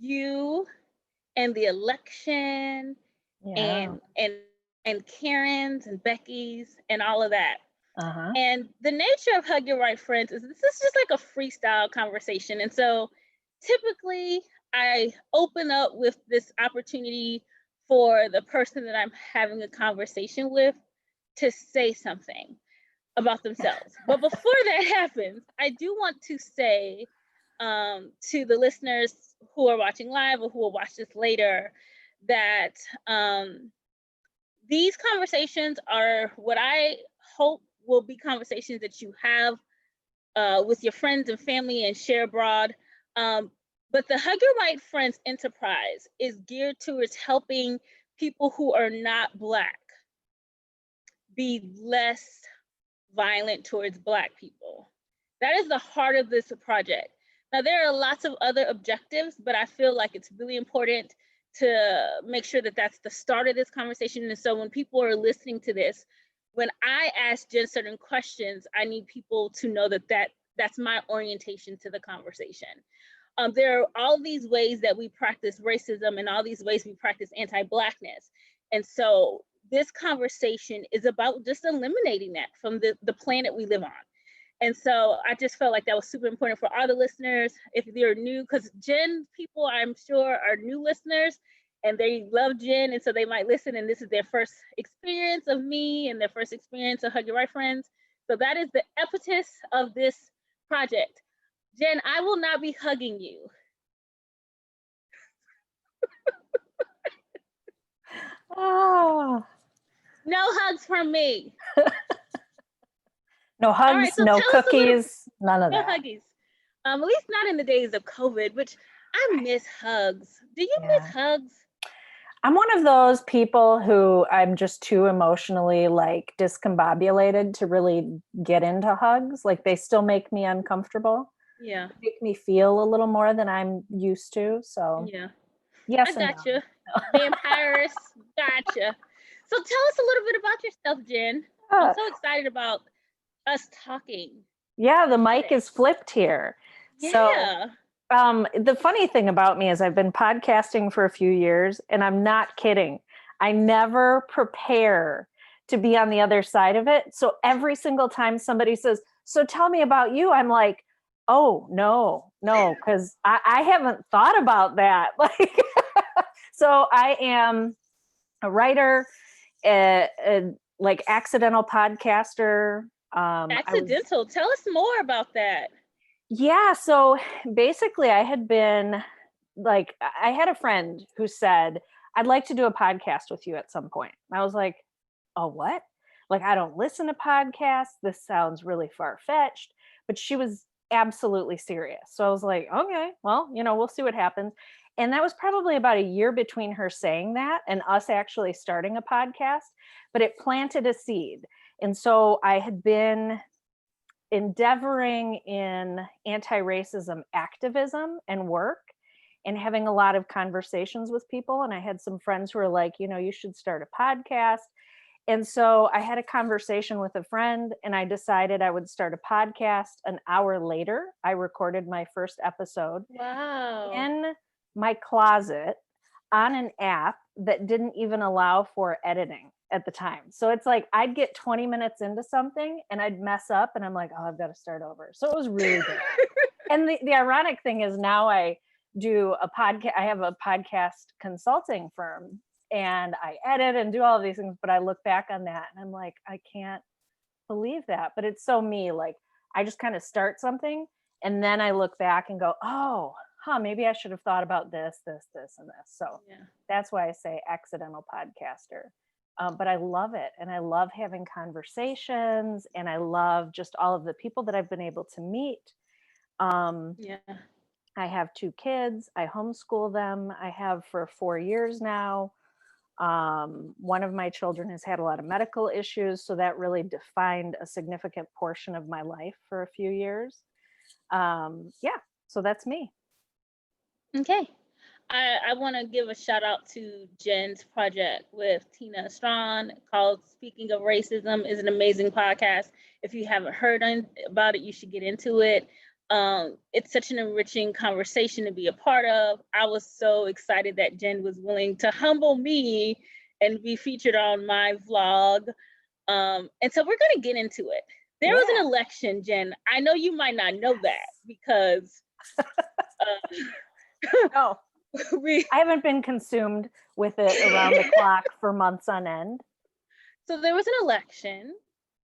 you and the election Yeah. and Karen's and Becky's and all of that. Uh-huh. And the nature of Hug Your Right Friends is this is just like a freestyle conversation. And so typically I open up with this opportunity for the person that I'm having a conversation with to say something about themselves. But before that happens, I do want to say to the listeners who are watching live or who will watch this later that these conversations are what I hope will be conversations that you have with your friends and family and share abroad. But the Hug Your Right Friends enterprise is geared towards helping people who are not Black be less violent towards Black people. That is the heart of this project. Now, there are lots of other objectives, but I feel like it's really important to make sure that that's the start of this conversation. And so when people are listening to this, when I ask Jen certain questions, I need people to know that that's my orientation to the conversation. There are all these ways that we practice racism and all these ways we practice anti-Blackness. And so this conversation is about just eliminating that from the planet we live on. And so I just felt like that was super important for all the listeners. If you're new, because Jen people, I'm sure, are new listeners and they love Jen. And so they might listen and this is their first experience of me and their first experience of Hug Your Right Friends. So that is the impetus of this project. Jen, I will not be hugging you. Oh. No hugs from me. No All right, hugs, so no tell us a little, cookies, none of no that. huggies. At least not in the days of COVID, which I miss hugs. Do you miss Yeah. hugs? I'm one of those people who I'm just too emotionally like discombobulated to really get into hugs. Like they still make me uncomfortable, Yeah, make me feel a little more than I'm used to. So yeah. I yes and got you. no. Vampires, gotcha. So tell us a little bit about yourself, Jen. I'm Uh, so excited about us talking yeah, the mic today. is flipped here. So Yeah. the funny thing about me is I've been podcasting for a few years and I'm not kidding. I never prepare to be on the other side of it. So every single time somebody says, so tell me about you, I'm like, oh, no, because I haven't thought about that. Like, so I am a writer, like accidental podcaster. I was Accidental. Tell us more about that. Yeah, so basically I had been like I had a friend who said, "I'd like to do a podcast with you at some point." And I was like, "Oh, what?" Like I don't listen to podcasts. This sounds really far-fetched, but she was absolutely serious. So I was like, "Okay, well, we'll see what happens." And that was probably about a year between her saying that and us actually starting a podcast, but it planted a seed. And so I had been endeavoring in anti-racism activism and work and having a lot of conversations with people. And I had some friends who were like, you should start a podcast. And so I had a conversation with a friend and I decided I would start a podcast. An hour later, I recorded my first episode Wow. in my closet on an app that didn't even allow for editing at the time. So it's like I'd get 20 minutes into something and I'd mess up and I'm like, oh, I've got to start over. So it was really bad. And the ironic thing is now I do a podcast. I have a podcast consulting firm and I edit and do all of these things, but I look back on that and I'm like, I can't believe that. But it's so me. Like I just kind of start something and then I look back and go, oh, maybe I should have thought about this, and this. So Yeah. that's why I say accidental podcaster. But I love it. And I love having conversations and I love just all of the people that I've been able to meet. Yeah. I have 2 kids. I homeschool them. I have for 4 years now. One of my children has had a lot of medical issues. So that really defined a significant portion of my life for a few years. Yeah, so that's me. Okay. I want to give a shout out to Jen's project with Tina Strawn called Speaking of Racism is an amazing podcast. If you haven't heard about it, you should get into it. It's such an enriching conversation to be a part of. I was so excited that Jen was willing to humble me and be featured on my vlog. And so we're going to get into it. There was an election, Jen. I know you might not know that because No, I haven't been consumed with it around the clock for months on end. So there was an election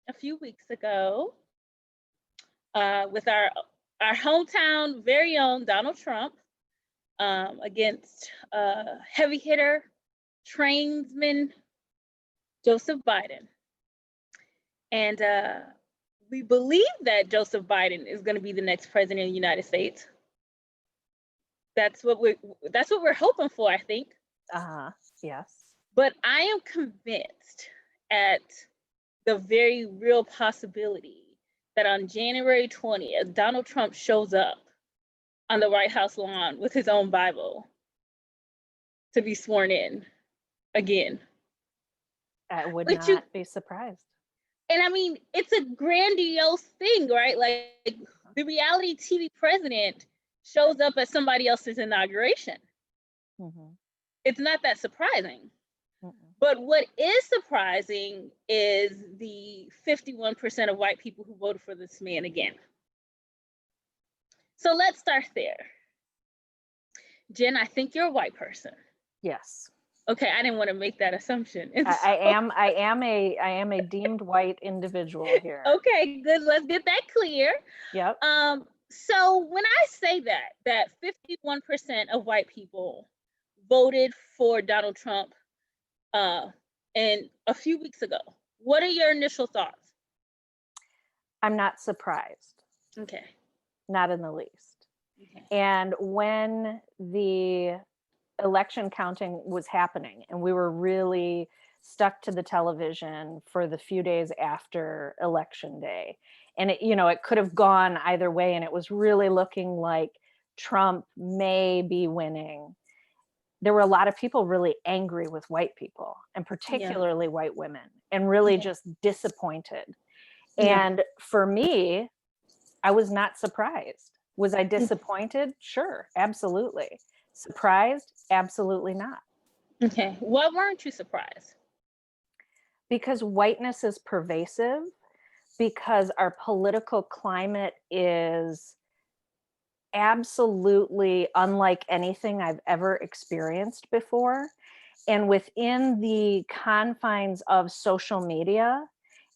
a few weeks ago with our hometown very own Donald Trump against heavy hitter, tradesman Joseph Biden. And we believe that Joseph Biden is going to be the next president of the United States. That's what we're hoping for, I think. Yes. But I am convinced at the very real possibility that on January 20th, Donald Trump shows up on the White House lawn with his own Bible to be sworn in again. I would not be surprised. And I mean, it's a grandiose thing, right? Like the reality TV president shows up at somebody else's inauguration. Mm-hmm. It's not that surprising. Mm-mm. But what is surprising is the 51% of white people who voted for this man again. So let's start there. Jen, I think you're a white person. Yes. Okay, I didn't want to make that assumption. I am a deemed white individual here. Okay, good. Let's get that clear. Yep. So when I say that 51% of white people voted for Donald Trump and a few weeks ago, what are your initial thoughts? I'm not surprised. Okay. Not in the least. Okay. And when the election counting was happening and we were really stuck to the television for the few days after election day, and it could have gone either way, and it was really looking like Trump may be winning. There were a lot of people really angry with white people, and particularly white women, and really just disappointed. And for me, I was not surprised. Was I disappointed? Sure, absolutely. Surprised? Absolutely not. Okay. Why weren't you surprised? Because whiteness is pervasive, because our political climate is absolutely unlike anything I've ever experienced before. And within the confines of social media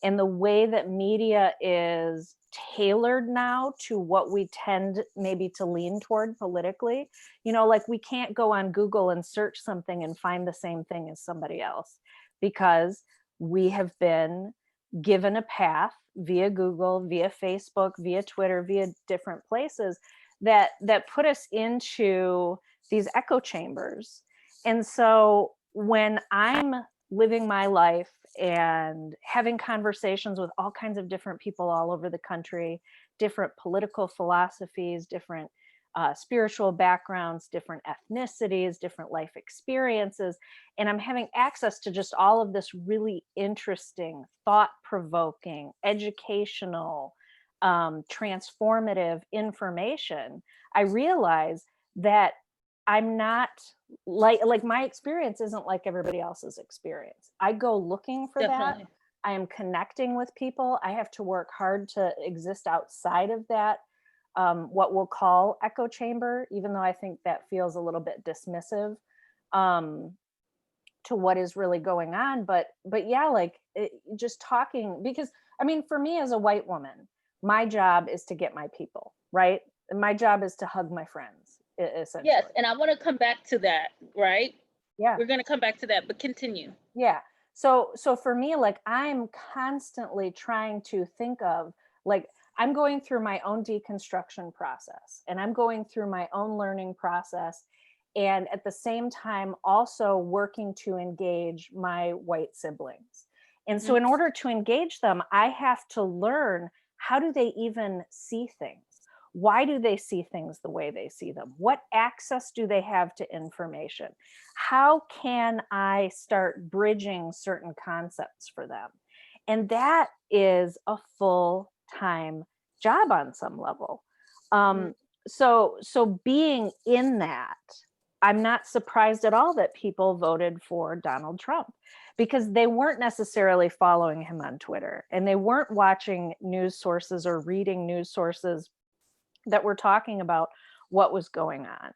and the way that media is tailored now to what we tend maybe to lean toward politically, like we can't go on Google and search something and find the same thing as somebody else, because we have been given a path via Google, via Facebook, via Twitter, via different places that put us into these echo chambers. And so when I'm living my life and having conversations with all kinds of different people all over the country, different political philosophies, different spiritual backgrounds, different ethnicities, different life experiences, and I'm having access to just all of this really interesting, thought-provoking, educational, transformative information, I realize that I'm not like my experience isn't like everybody else's experience. I go looking for that. I am connecting with people. I have to work hard to exist outside of that, what we'll call echo chamber, even though I think that feels a little bit dismissive to what is really going on. But yeah, just talking, because I mean, for me as a white woman, my job is to get my people, right? And my job is to hug my friends, essentially. Yes, and I want to come back to that, right? Yeah. We're going to come back to that, but continue. Yeah. So for me, like, I'm constantly trying to think of, like, I'm going through my own deconstruction process, and I'm going through my own learning process, and at the same time also working to engage my white siblings. And so in order to engage them, I have to learn, how do they even see things? Why do they see things the way they see them? What access do they have to information? How can I start bridging certain concepts for them? And that is a full-time job on some level. So being in that, I'm not surprised at all that people voted for Donald Trump, because they weren't necessarily following him on Twitter, and they weren't watching news sources or reading news sources that were talking about what was going on.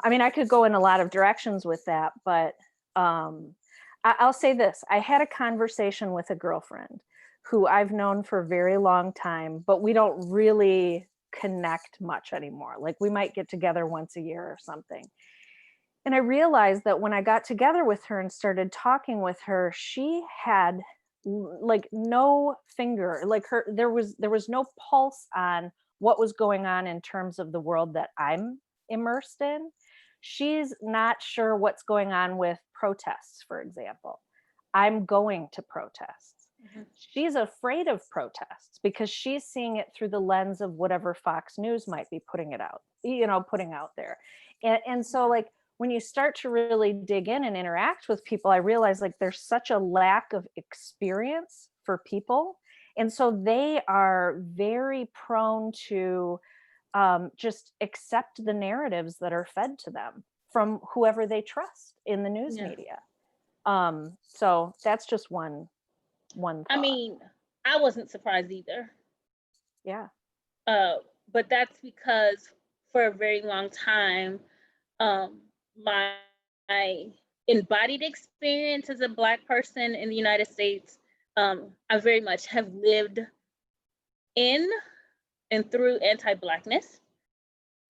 I mean, I could go in a lot of directions with that, but I'll say this. I had a conversation with a girlfriend who I've known for a very long time, but we don't really connect much anymore. Like, we might get together once a year or something. And I realized that when I got together with her and started talking with her, she had like no finger, like there was no pulse on what was going on in terms of the world that I'm immersed in. She's not sure what's going on with protests, for example. I'm going to protests. Mhm. She's afraid of protests because she's seeing it through the lens of whatever Fox News might be putting out there. And so, like, when you start to really dig in and interact with people, I realize, like, there's such a lack of experience for people. And so they are very prone to just accept the narratives that are fed to them from whoever they trust in the news Yeah. media. So that's just one thought. I mean, I wasn't surprised either. Yeah. But that's because for a very long time, my embodied experience as a Black person in the United States, I very much have lived in and through anti-Blackness.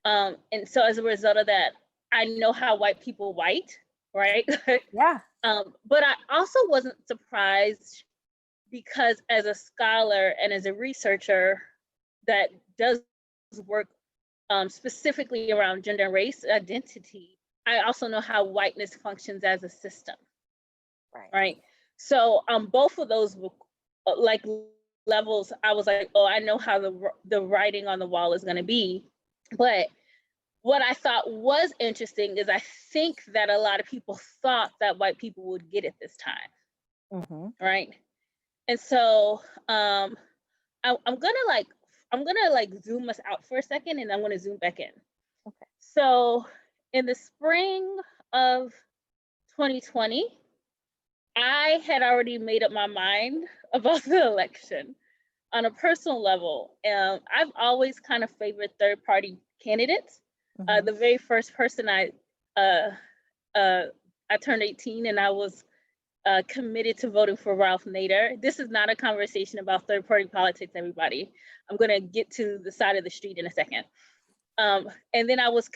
And so as a result of that, I know how white people white, right? Yeah. But I also wasn't surprised because as a scholar and as a researcher that does work specifically around gender and race identity, I also know how whiteness functions as a system, right? So both of those like levels, I was like, oh, I know how the writing on the wall is going to be. But what I thought was interesting is I think that a lot of people thought that white people would get it this time, right? And so I'm gonna zoom us out for a second, and I'm gonna zoom back in. Okay. So in the spring of 2020, I had already made up my mind about the election. On a personal level, I've always kind of favored third-party candidates. The very first person I turned 18 and I was committed to voting for Ralph Nader. This is not a conversation about third-party politics, everybody. I'm gonna get to the side of the street in a second. And then I was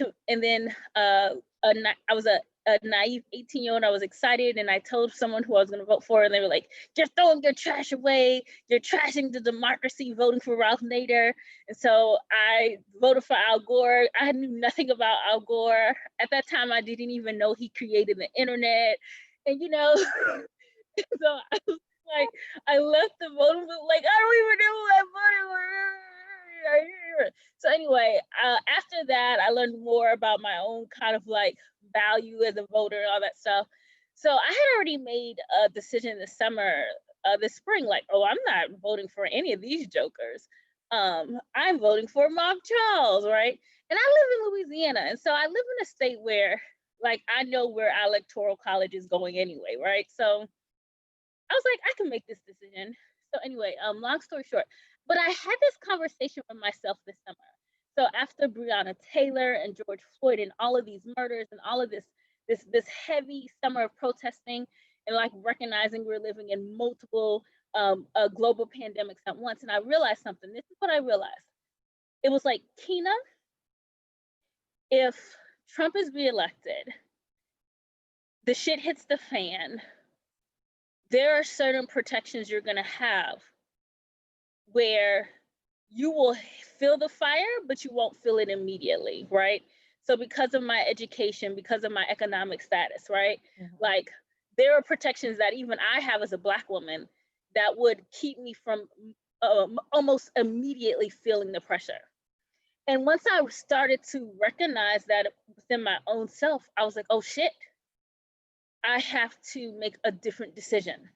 a naive 18-year-old. I was excited, and I told someone who I was going to vote for, and they were like, "You're throwing your trash away. You're trashing the democracy, voting for Ralph Nader." And so I voted for Al Gore. I knew nothing about Al Gore at that time. I didn't even know he created the internet, and so I was like, I left the voting booth like, I don't even know who I voted for. So anyway, after that, I learned more about my own kind of like value as a voter and all that stuff. So I had already made a decision this spring, like, oh, I'm not voting for any of these jokers. I'm voting for Mob Charles, right? And I live in Louisiana, and so I live in a state where, like, I know where our electoral college is going anyway, right? So I was like, I can make this decision. So anyway, long story short, but I had this conversation with myself this summer. So after Breonna Taylor and George Floyd and all of these murders and all of this heavy summer of protesting and like recognizing we're living in multiple global pandemics at once, and I realized something. This is what I realized. It was like, Tina, if Trump is reelected, the shit hits the fan, there are certain protections you're going to have where you will feel the fire, but you won't feel it immediately, right? So because of my education, because of my economic status, right? Like, there are protections that even I have as a Black woman that would keep me from almost immediately feeling the pressure. And once I started to recognize that within my own self, I was like, oh shit, I have to make a different decision.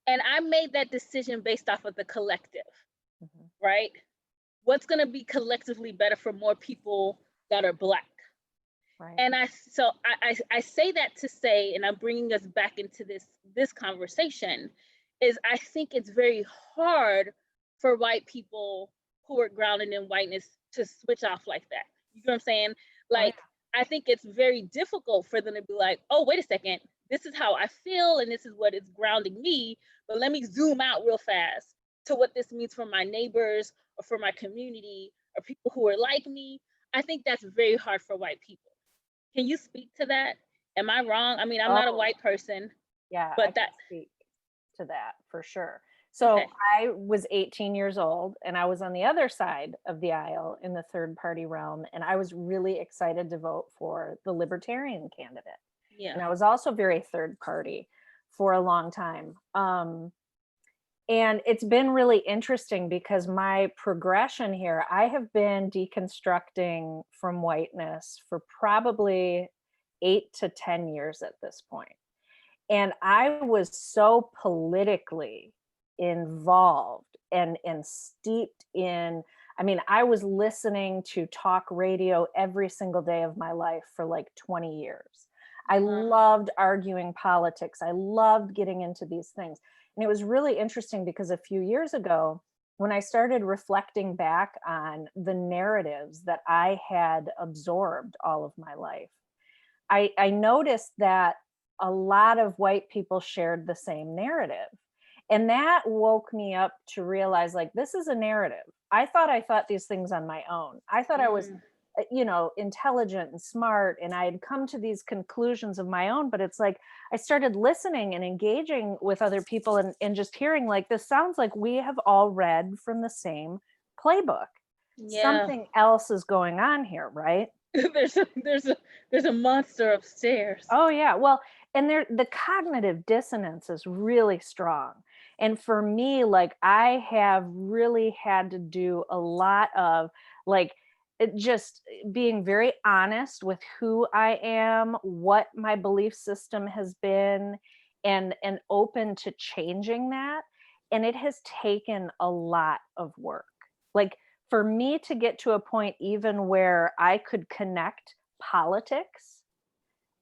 And I made that decision based off of the collective, right? what's going to be collectively better for more people that are Black. Right. And I say that to say, and I'm bringing us back into this conversation, is I think it's very hard for white people who are grounded in whiteness to switch off like that. You know what I'm saying? Like, I think it's very difficult for them to be like, oh, wait a second, this is how I feel and this is what is grounding me, but let me zoom out real fast to what this means for my neighbors or for my community or people who are like me. I think that's very hard for white people. Can you speak to that? Am I wrong? I mean, I'm not a white person. Yeah, but I can speak to that for sure. So Okay. I was 18 years old and I was on the other side of the aisle in the third party realm. And I was really excited to vote for the Libertarian candidate. Yeah. And I was also very third party for a long time. And it's been really interesting because my progression here, I have been deconstructing from whiteness for probably 8 to 10 years at this point. And I was so politically involved and steeped in, I mean, I was listening to talk radio every single day of my life for like 20 years. I loved arguing politics. I loved getting into these things. And it was really interesting because a few years ago, when I started reflecting back on the narratives that I had absorbed all of my life, I noticed that a lot of white people shared the same narrative. And that woke me up to realize, like, this is a narrative. I thought these things on my own. I thought I was, intelligent and smart, and I had come to these conclusions of my own. But it's like, I started listening and engaging with other people and just hearing, like, this sounds like we have all read from the same playbook. Yeah. Something else is going on here, right? there's a monster upstairs. Oh yeah. Well, and the cognitive dissonance is really strong. And for me, like, I have really had to do a lot of, like, just being very honest with who I am, what my belief system has been, and open to changing that. And it has taken a lot of work. Like, for me to get to a point even where I could connect politics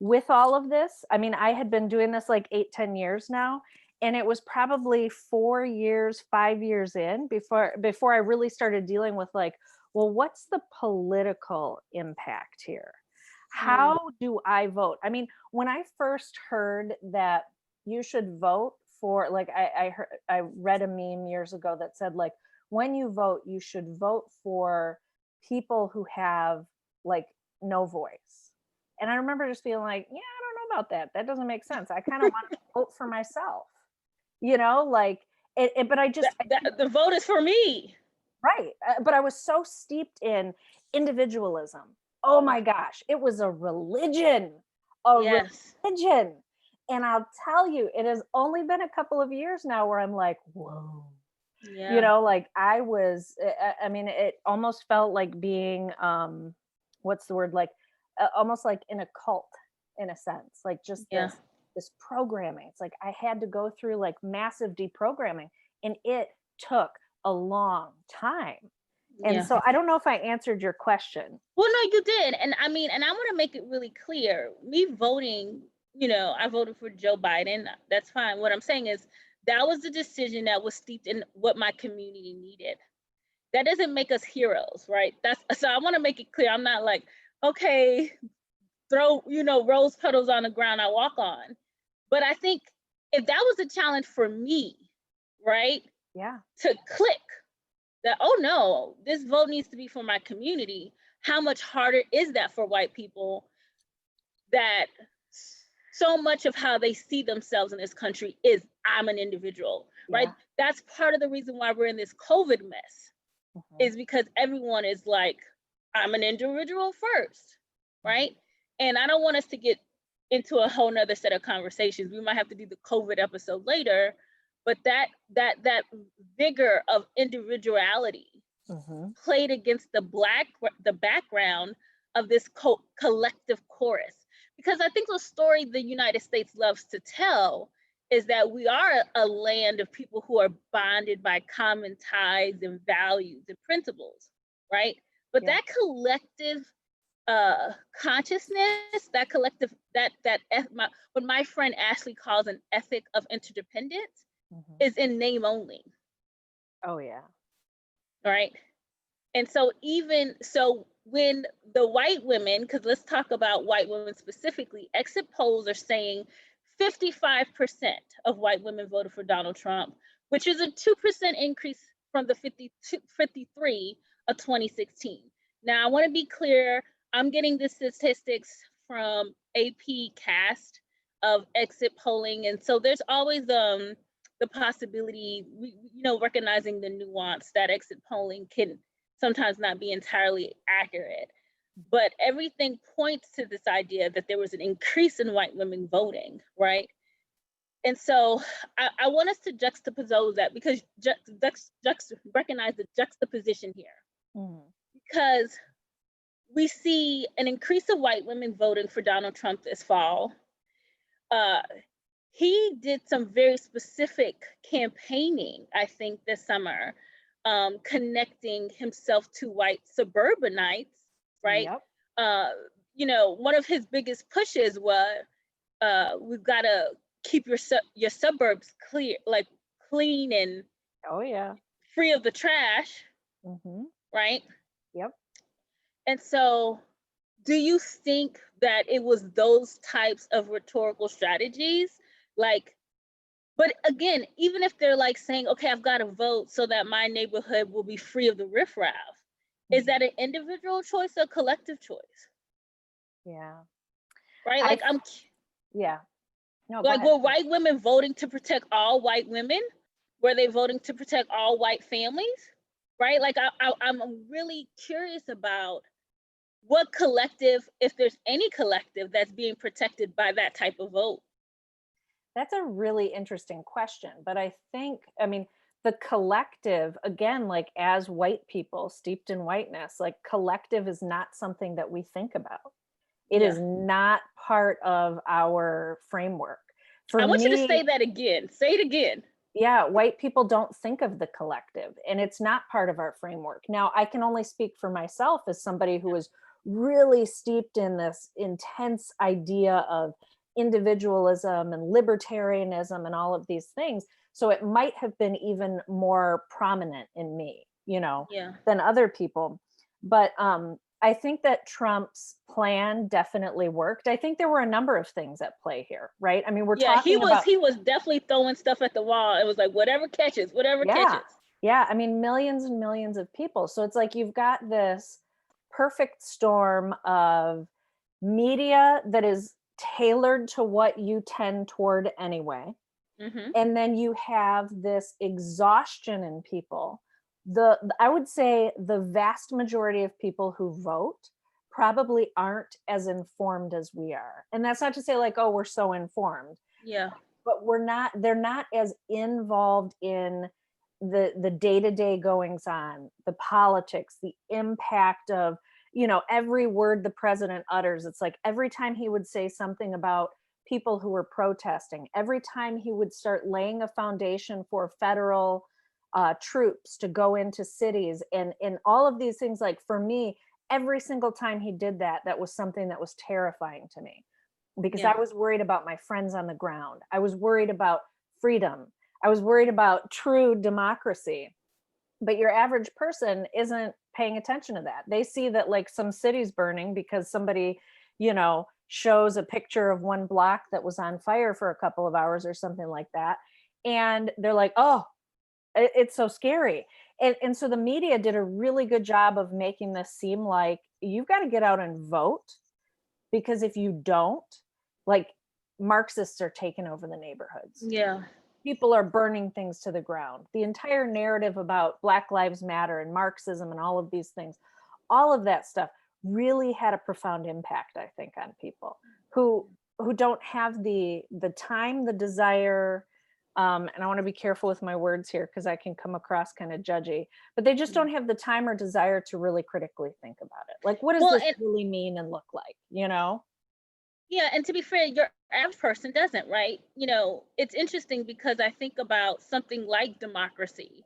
with all of this. I mean, I had been doing this like 8, 10 years now. And it was probably 4 years, 5 years in before I really started dealing with, like, well, what's the political impact here? How do I vote? I mean, when I first heard that you should vote for, like, I read a meme years ago that said, like, when you vote, you should vote for people who have, like, no voice. And I remember just being like, yeah, I don't know about that. That doesn't make sense. I kind of want to vote for myself, like but I just, the vote is for me. right. But I was so steeped in individualism. Oh my gosh, it was a religion, Yes. religion. And I'll tell you, it has only been a couple of years now where I'm like, whoa. Yeah. Like, I was, I mean, it almost felt like being, what's the word? Like, almost like in a cult, in a sense, like just this programming. It's like I had to go through, like, massive deprogramming, and it took a long time. And so I don't know if I answered your question. Well, no, you did. And I mean, and I want to make it really clear, me voting, I voted for Joe Biden. That's fine. What I'm saying is that was the decision that was steeped in what my community needed. That doesn't make us heroes, right? So I want to make it clear. I'm not like, okay, throw, rose petals on the ground I walk on. But I think if that was a challenge for me, right? Yeah. To click that, oh no, this vote needs to be for my community. How much harder is that for white people, that so much of how they see themselves in this country is I'm an individual, right? That's part of the reason why we're in this COVID mess, is because everyone is like, I'm an individual first, right? And I don't want us to get into a whole nother set of conversations. We might have to do the COVID episode later, but that vigor of individuality played against the background of this collective chorus. Because I think the story the United States loves to tell is that we are a land of people who are bonded by common ties and values and principles. right? But Yeah. that collective consciousness, that collective, what my friend Ashley calls an ethic of interdependence, Mhm. is in name only, Oh yeah. right? And so even so, when the white women, because let's talk about white women specifically, exit polls are saying 55% of white women voted for Donald Trump, which is a 2% increase from the 53 of 2016. Now, I want to be clear, I'm getting the statistics from AP Cast of exit polling. And so there's always the possibility, recognizing the nuance that exit polling can sometimes not be entirely accurate. But everything points to this idea that there was an increase in white women voting, right? And so I want us to juxtapose that, because recognize the juxtaposition here. Mhm. Because we see an increase of white women voting for Donald Trump this fall. He did some very specific campaigning, I think, this summer, connecting himself to white suburbanites, right? Yep. One of his biggest pushes was, we've got to keep your suburbs clean and Oh yeah. free of the trash, Mhm. right? Yep. And so, do you think that it was those types of rhetorical strategies, like? But again, even if they're like saying, okay, I've got to vote so that my neighborhood will be free of the riffraff, is that an individual choice or collective choice? Yeah. Right? I yeah. No, go Like, ahead. were white women voting to protect all white women? Were they voting to protect all white families? Right? Like, I'm really curious about what collective, if there's any collective, that's being protected by that type of vote. That's a really interesting question. But I think, I mean, the collective, again, like as white people steeped in whiteness, like collective is not something that we think about. It Yeah. is not part of our framework. For I want you to say me, that again. Say it again. yeah, white people don't think of the collective and it's not part of our framework. Now, I can only speak for myself as somebody who is really steeped in this intense idea of individualism and libertarianism and all of these things. So it might have been even more prominent in me, Yeah. than other people. But I think that Trump's plan definitely worked. I think there were a number of things at play here, right? I mean, we're Yeah, talking about, he was definitely throwing stuff at the wall. It was like, whatever catches, whatever yeah. catches. Yeah. I mean, millions and millions of people. So it's like you've got this perfect storm of media that is tailored to what you tend toward anyway. Hmm. And then you have this exhaustion in people. I would say the vast majority of people who vote probably aren't as informed as we are. And that's not to say like, oh, we're so informed, Yeah. but they're not as involved in the day-to-day goings on, the politics, the impact of, every word the president utters. It's like every time he would say something about people who were protesting, every time he would start laying a foundation for federal troops to go into cities and all of these things, like for me, every single time he did that, that was something that was terrifying to me, because Yeah. I was worried about my friends on the ground. I was worried about freedom. I was worried about true democracy. But your average person isn't paying attention to that. They see that like some city's burning because somebody, shows a picture of one block that was on fire for a couple of hours or something like that. And they're like, oh, it's so scary. And so the media did a really good job of making this seem like you've got to get out and vote, because if you don't, like, Marxists are taking over the neighborhoods. Yeah. People are burning things to the ground. The entire narrative about Black Lives Matter and Marxism and all of these things, all of that stuff really had a profound impact, I think, on people who don't have the time, the desire, and I want to be careful with my words here because I can come across kind of judgy, but they just don't have the time or desire to really critically think about it. Like, what does Well, this and really mean and look like, yeah, and to be fair, your average person doesn't, right? It's interesting because I think about something like democracy.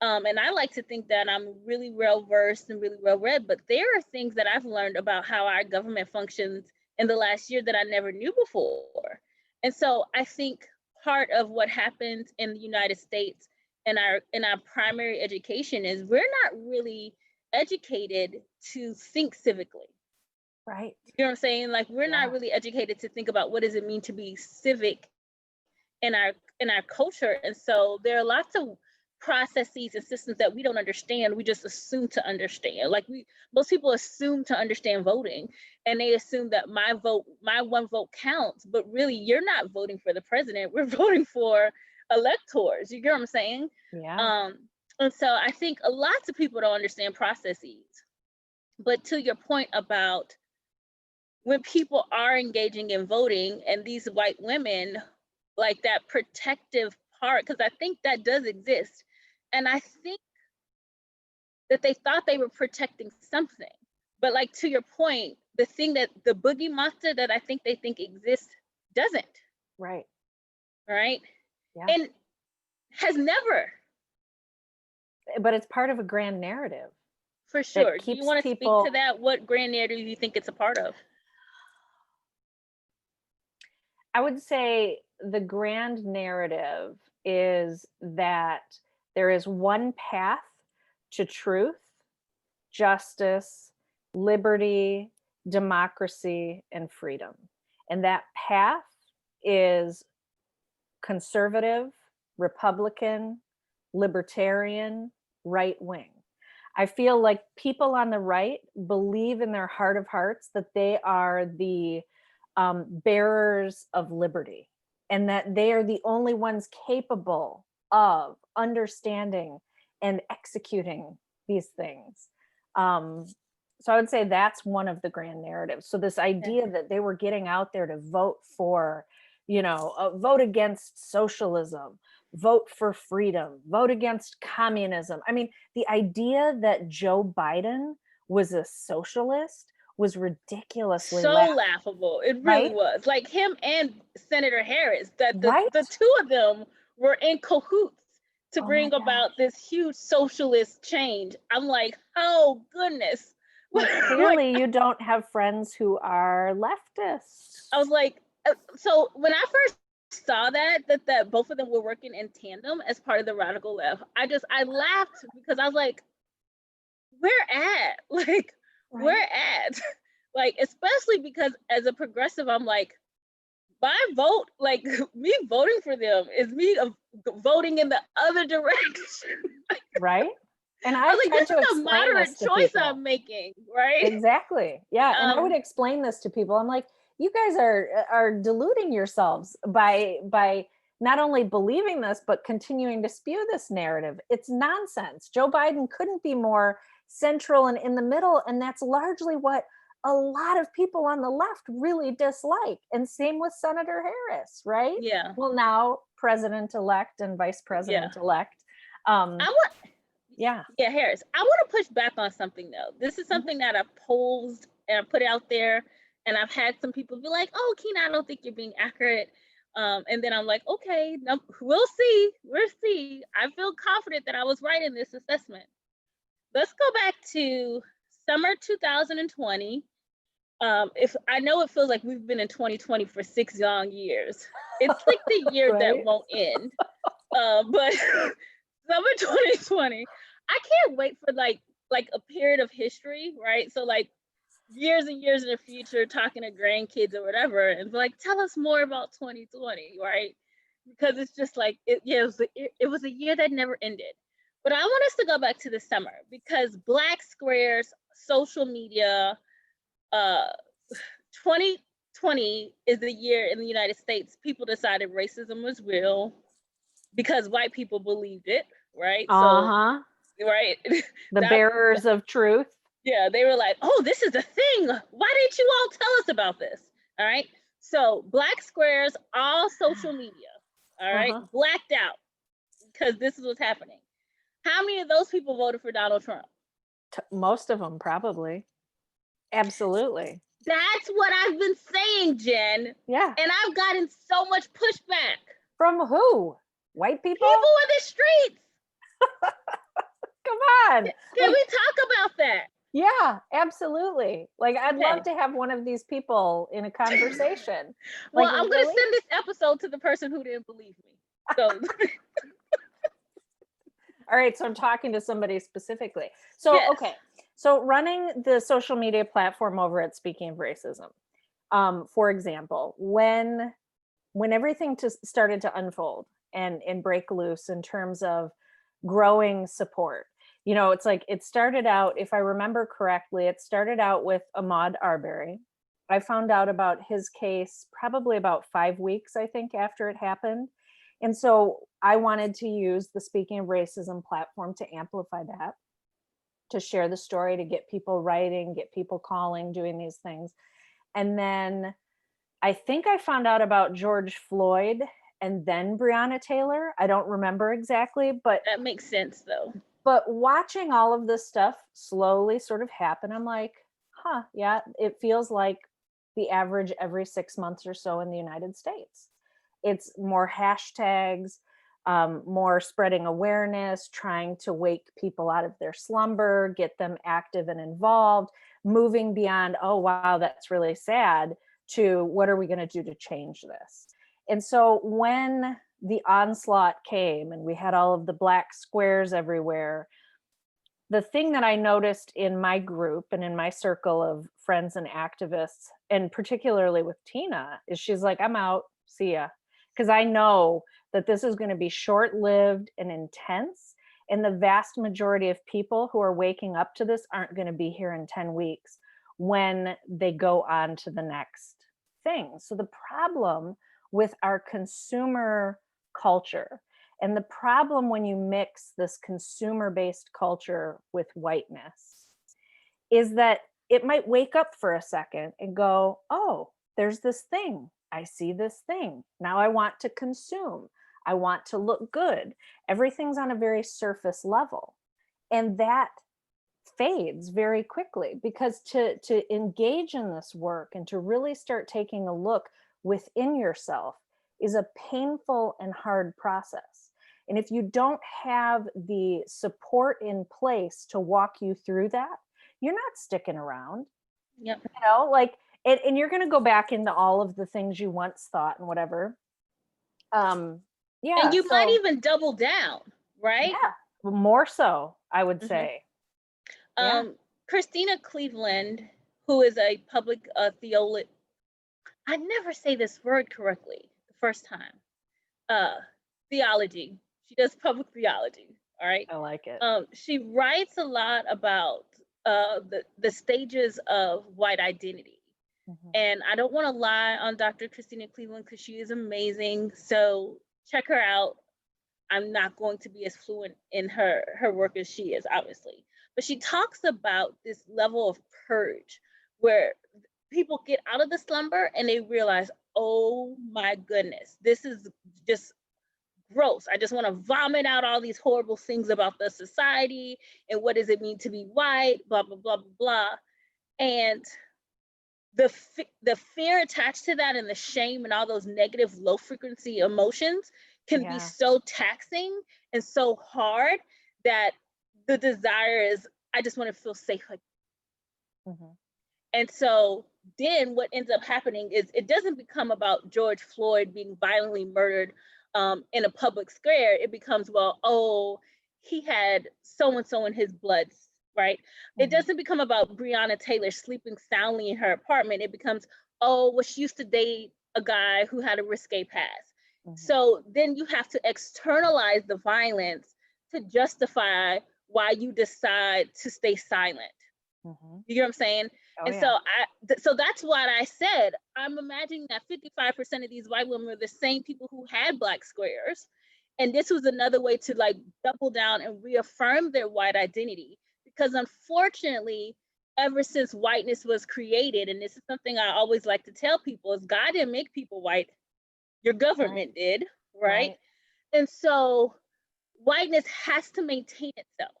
And I like to think that I'm really well versed and really well read, but there are things that I've learned about how our government functions in the last year that I never knew before. And so I think part of what happens in the United States in our primary education is we're not really educated to think civically. Right. You know what I'm saying? Like, we're Yeah. not really educated to think about what does it mean to be civic in our culture. And so there are lots of processes and systems that we don't understand. We just assume to understand. Like, most people assume to understand voting, and they assume that my one vote counts, but really you're not voting for the president. We're voting for electors. You get what I'm saying? Yeah. And so I think lots of people don't understand processes. But to your point about when people are engaging in voting and these white women, like that protective part, because I think that does exist. And I think that they thought they were protecting something. But like, to your point, the thing that the boogie monster that I think they think exists doesn't. Right. Right. Yeah. And has never. But it's part of a grand narrative. For sure. Do keeps you want to people... speak to that? What grand narrative do you think it's a part of? I would say the grand narrative is that there is one path to truth, justice, liberty, democracy, and freedom. And that path is conservative, Republican, libertarian, right wing. I feel like people on the right believe in their heart of hearts that they are the bearers of liberty, and that they are the only ones capable of understanding and executing these things. So I would say that's one of the grand narratives. So this idea that they were getting out there to vote for, vote against socialism, vote for freedom, vote against communism. I mean, the idea that Joe Biden was a socialist was ridiculously laughable. It really right? was. Like, him and Senator Harris, that Right? the two of them were in cahoots to bring my about this huge socialist change. I'm like, oh goodness. Well, clearly you don't have friends who are leftists. I was like, so when I first saw that both of them were working in tandem as part of the radical left, I laughed because I was like, where at? Like, where at? Like, especially because as a progressive, I'm like, my vote, like, me voting for them is me voting in the other direction. Right? And I was like, this is a moderate choice people. I'm making, right? Exactly. Yeah. And I would explain this to people. I'm like, you guys are deluding yourselves by not only believing this, but continuing to spew this narrative. It's nonsense. Joe Biden couldn't be more central and in the middle. And that's largely what a lot of people on the left really dislike. And same with Senator Harris, right? Yeah. Well, now President-elect and Vice President-elect. Yeah, Harris. I want to push back on something though. This is something that I posed and I put out there, and I've had some people be like, "Oh, Keena, I don't think you're being accurate." And then I'm like, "Okay, no, we'll see. We'll see." I feel confident that I was right in this assessment. Let's go back to summer 2020. If I know it feels like we've been in 2020 for 6 long years. It's like the year right? that won't end. But summer 2020. I can't wait for like a period of history, right? So like years and years in the future, talking to grandkids or whatever, and be like, tell us more about 2020, right? Because it's just like it was a year that never ended. But I want us to go back to the summer because Black squares, social media, 2020 is the year in the United States people decided racism was real because white people believed it, right? So right. The bearers of truth. Yeah, they were like, oh, this is a thing. Why didn't you all tell us about this? All right. So Black squares, all social media, all right, blacked out because this is what's happening. How many of those people voted for Donald Trump? Most of them, probably. Absolutely. That's what I've been saying, Jen. Yeah. And I've gotten so much pushback. From who? White people? People in the streets. Come on. Can we talk about that? Yeah, absolutely. Like, I'd love Okay. to have one of these people in a conversation. Well, Like, I'm gonna really? send this episode to the person who didn't believe me. So All right, so I'm talking to somebody specifically. So, yes. okay. So running the social media platform over at Speaking of Racism, for example, when everything started to unfold and break loose in terms of growing support, it's like it started out, if I remember correctly, it started out with Ahmaud Arbery. I found out about his case probably about 5 weeks, I think, after it happened. And so I wanted to use the Speaking of Racism platform to amplify that, to share the story, to get people writing, get people calling, doing these things. And then I think I found out about George Floyd and then Breonna Taylor. I don't remember exactly, but That makes sense though. watching all of this stuff slowly sort of happen, I'm like, huh, yeah, it feels like the average every 6 months or so in the United States. It's more hashtags, more spreading awareness, trying to wake people out of their slumber, get them active and involved, moving beyond, oh, wow, that's really sad, to what are we going to do to change this? And so when the onslaught came and we had all of the black squares everywhere, the thing that I noticed in my group and in my circle of friends and activists, and particularly with Tina, is she's like, I'm out, see ya. Because I know that this is going to be short-lived and intense. And the vast majority of people who are waking up to this aren't going to be here in 10 weeks when they go on to the next thing. So the problem with our consumer culture, and the problem when you mix this consumer-based culture with whiteness, is that it might wake up for a second and go, oh, there's this thing. I see this thing. Now I want to consume. I want to look good. Everything's on a very surface level. And that fades very quickly, because to engage in this work and to really start taking a look within yourself is a painful and hard process. And if you don't have the support in place to walk you through that, you're not sticking around. Yep. Like, and you're going to go back into all of the things you once thought and whatever. Yeah. And you might even double down, right? Yeah, more so, I would say. Christina Cleveland, who is a public theologian, I never say this word correctly the first time. Theology. She does public theology. All right. I like it. She writes a lot about the stages of white identity. Mm-hmm. And I don't want to lie on Dr. Christina Cleveland because she is amazing. So check her out. I'm not going to be as fluent in her work as she is, obviously. But she talks about this level of purge where people get out of the slumber and they realize, oh my goodness, this is just gross. I just want to vomit out all these horrible things about the society and what does it mean to be white, blah, blah, blah, blah, blah. And the fear attached to that and the shame and all those negative low frequency emotions can be so taxing and so hard that the desire is, I just want to feel safe. Mm-hmm. And so then what ends up happening is it doesn't become about George Floyd being violently murdered in a public square. It becomes, well, oh, he had so-and-so in his blood, right? Mm-hmm. It doesn't become about Breonna Taylor sleeping soundly in her apartment. It becomes, oh, well, she used to date a guy who had a risque past. Mm-hmm. So then you have to externalize the violence to justify why you decide to stay silent. Mm-hmm. You get what I'm saying? Oh, and so that's what I said. I'm imagining that 55% of these white women are the same people who had black squares. And this was another way to like double down and reaffirm their white identity. Because unfortunately, ever since whiteness was created, and this is something I always like to tell people, is God didn't make people white. Your government did, right? And so whiteness has to maintain itself,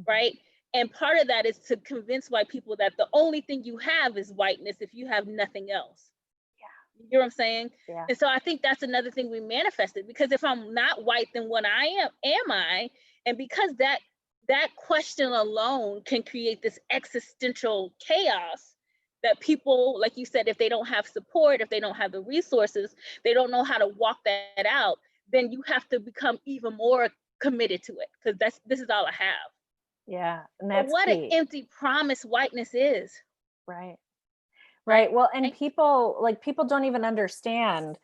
right? And part of that is to convince white people that the only thing you have is whiteness if you have nothing else. Yeah. You know what I'm saying? Yeah. And so I think that's another thing we manifested, because if I'm not white, then what am I? And because that that question alone can create this existential chaos that people, like you said, if they don't have support, if they don't have the resources, they don't know how to walk that out, then you have to become even more committed to it, because this is all I have. Yeah, and But that's what an key. empty promise whiteness is. Right. Right. Well, and people don't even understand,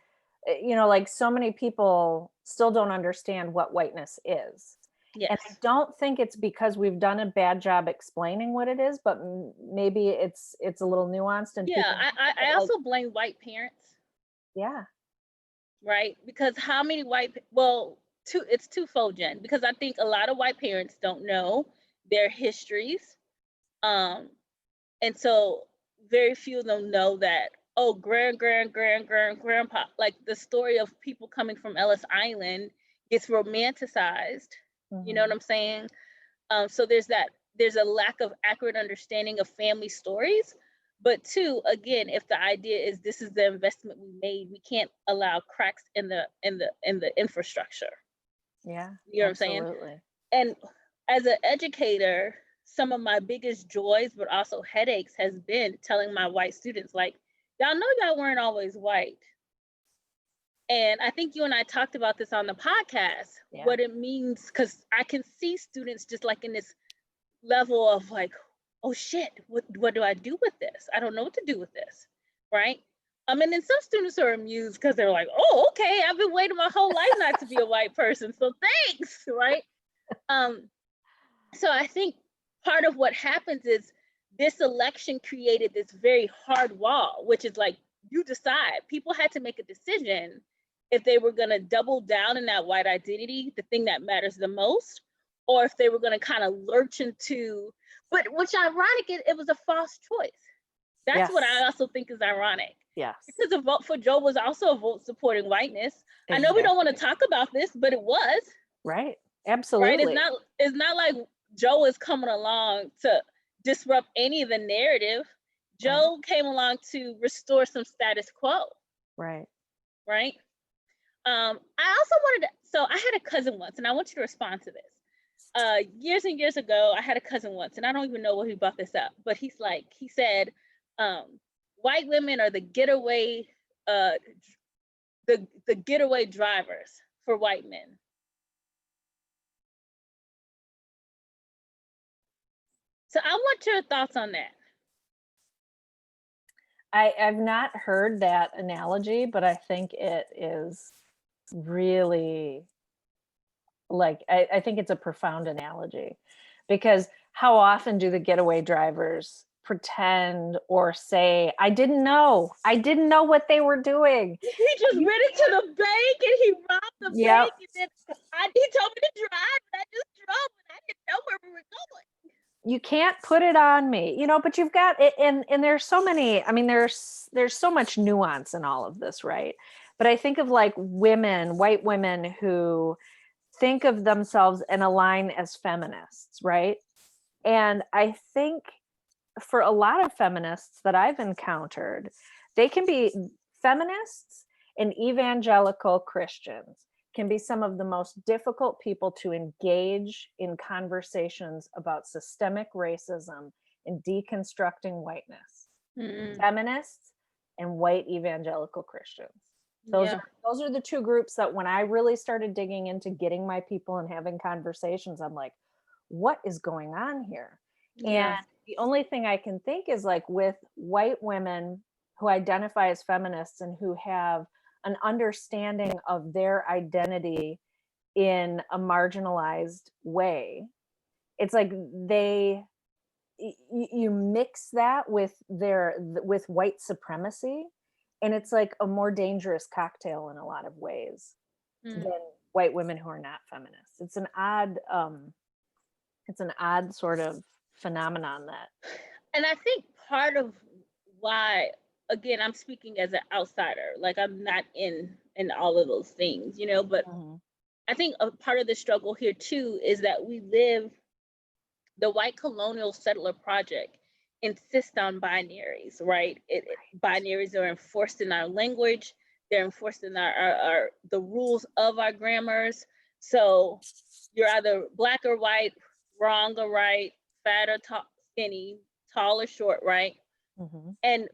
like so many people still don't understand what whiteness is. And I Yes. don't think it's because we've done a bad job explaining what it is, but maybe it's a little nuanced and Yeah, people I like, also blame white parents, yeah. right? Because how many well, it's twofold, Jen, because I think a lot of white parents don't know their histories. Um, and so very few of them know that, oh, grandpa, like the story of people coming from Ellis Island gets romanticized. You know what Mhm. I'm saying? So there's a lack of accurate understanding of family stories. But two, again, if the idea is this is the investment we made, we can't allow cracks in the infrastructure. Yeah, You know what I'm saying? absolutely. And as an educator, some of my biggest joys, but also headaches, has been telling my white students, like, y'all know y'all weren't always white. And I think you and I talked about this on the podcast, Yeah. what it means, because I can see students just like in this level of like, oh shit, what do I do with this? I don't know what to do with this, right? And then some students are amused because they're like, oh, okay, I've been waiting my whole life not to be a white person, so thanks, right? So I think part of what happens is this election created this very hard wall, which is like, you decide. People had to make a decision if they were going to double down in that white identity, the thing that matters the most, or if they were going to kind of lurch into, but which ironic, it was a false choice. That's what I Yes. also think is ironic. Yes. Because a vote for Joe was also a vote supporting whiteness. I know we don't want to Exactly. talk about this, but it was. Right. Right? Absolutely. It's not like Joe is coming along to disrupt any of the narrative. Right. Joe came along to restore some status quo, Right. right? I also wanted to, so I had a cousin once, and I want you to respond to this. Years and years ago, I had a cousin once, and I don't even know what he brought this up, but he said, white women are the getaway, the getaway drivers for white men. So I want your thoughts on that. I've not heard that analogy, but I think it is really like I think it's a profound analogy, because how often do the getaway drivers pretend or say, I didn't know what they were doing. He just ran into the bank and he robbed the Yeah. bank, and then he told me to drive, and I just drove, and I didn't know where we were going. You can't put it on me, but you've got it, and there's so many, I mean, there's so much nuance in all of this, right? But I think of like white women who think of themselves and align as feminists, right? And I think for a lot of feminists that I've encountered, they can be feminists, and evangelical Christians can be some of the most difficult people to engage in conversations about systemic racism and deconstructing whiteness. Mm-hmm. Feminists and white evangelical Christians. Those are the two groups that when I really started digging into getting my people and having conversations, I'm like, what is going on here? Yeah. And the only thing I can think is like with white women who identify as feminists and who have an understanding of their identity in a marginalized way, it's like you mix that with white supremacy, and it's like a more dangerous cocktail in a lot of ways than white women who are not feminists. It's an odd sort of phenomenon that. And I think part of why, again, I'm speaking as an outsider, like I'm not in all of those things, but I think a part of the struggle here too is that the white colonial settler project insists on binaries, right? Binaries are enforced in our language. They're enforced in the rules of our grammars. So you're either black or white, wrong or right, fat or skinny, tall or short, right? Mm-hmm. And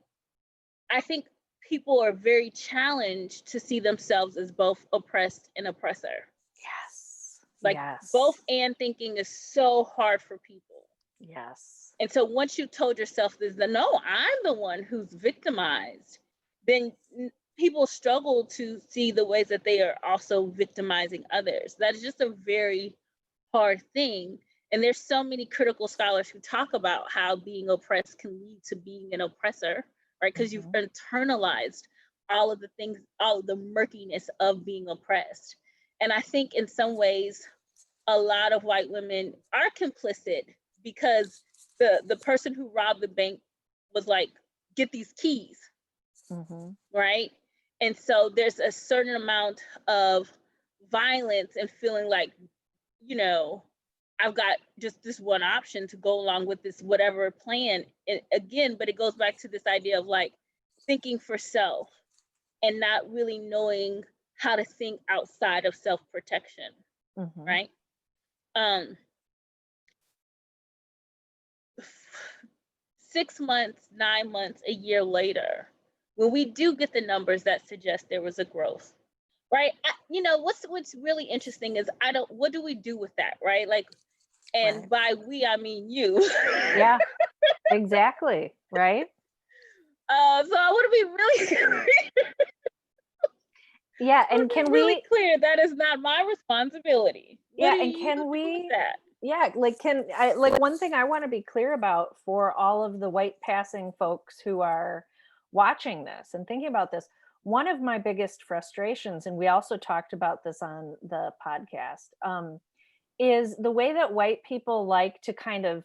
I think people are very challenged to see themselves as both oppressed and oppressor. Yes. Like yes. both and thinking is so hard for people. Yes. And so once you told yourself this, no, I'm the one who's victimized, then people struggle to see the ways that they are also victimizing others. That is just a very hard thing. And there's so many critical scholars who talk about how being oppressed can lead to being an oppressor, right? Because you've internalized all of the things, all of the murkiness of being oppressed. And I think in some ways, a lot of white women are complicit because the person who robbed the bank was like, get these keys, right? And so there's a certain amount of violence and feeling like, you know, I've got just this one option to go along with this whatever plan. And again, but it goes back to this idea of like thinking for self and not really knowing how to think outside of self-protection, right? 6 months, 9 months, a year later, when we do get the numbers that suggest there was a growth, right? You know, what's really interesting is what do we do with that, right? Like, and by we, I mean you. Yeah, exactly, right? So I want to be really clear. Yeah, and can really we clear that is not my responsibility. Yeah, and can we that? Yeah, like can I like one thing I want to be clear about for all of the white passing folks who are watching this and thinking about this. One of my biggest frustrations, and we also talked about this on the podcast, is the way that white people like to kind of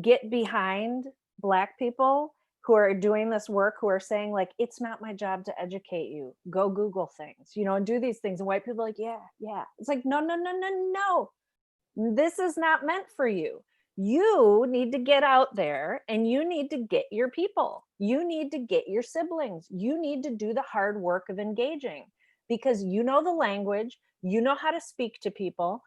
get behind Black people who are doing this work, who are saying like, it's not my job to educate you, go Google things, you know, and do these things. And white people are like, yeah, it's like, no, this is not meant for you. You need to get out there and you need to get your people. You need to get your siblings. You need to do the hard work of engaging because you know the language, you know how to speak to people,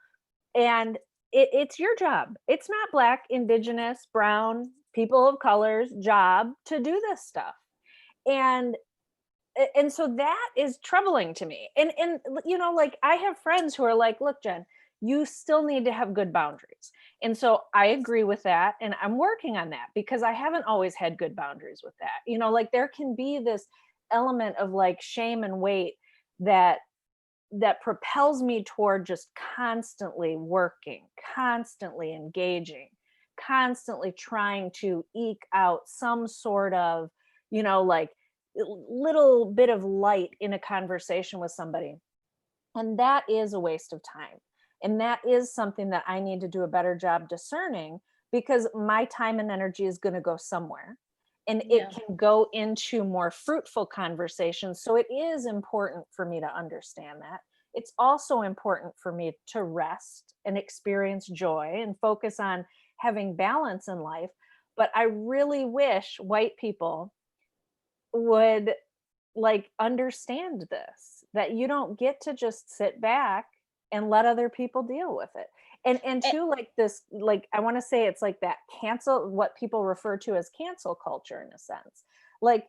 and it's your job. It's not Black, Indigenous, brown, people of color's job to do this stuff. And so that is troubling to me. And you know, like I have friends who are like, look, Jen, you still need to have good boundaries. And so I agree with that. And I'm working on that because I haven't always had good boundaries with that. You know, like there can be this element of like shame and weight that propels me toward just constantly working, constantly engaging, constantly trying to eke out some sort of, you know, like little bit of light in a conversation with somebody. And that is a waste of time. And that is something that I need to do a better job discerning because my time and energy is going to go somewhere. And it can go into more fruitful conversations. So it is important for me to understand that. It's also important for me to rest and experience joy and focus on having balance in life. But I really wish white people would like understand this, that you don't get to just sit back and let other people deal with it. And too, like this, like I want to say it's like that cancel, what people refer to as cancel culture in a sense. Like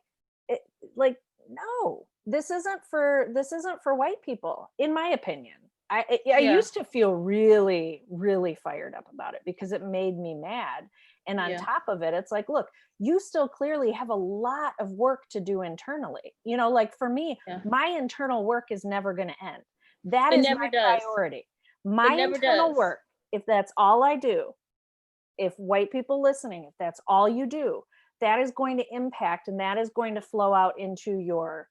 like no, this isn't for white people, in my opinion. I used to feel really, really fired up about it because it made me mad. And on top of it, it's like, look, you still clearly have a lot of work to do internally. You know, like for me, my internal work is never going to end. That is my priority. My internal work, if that's all I do, if white people listening, if that's all you do, that is going to impact and that is going to flow out into your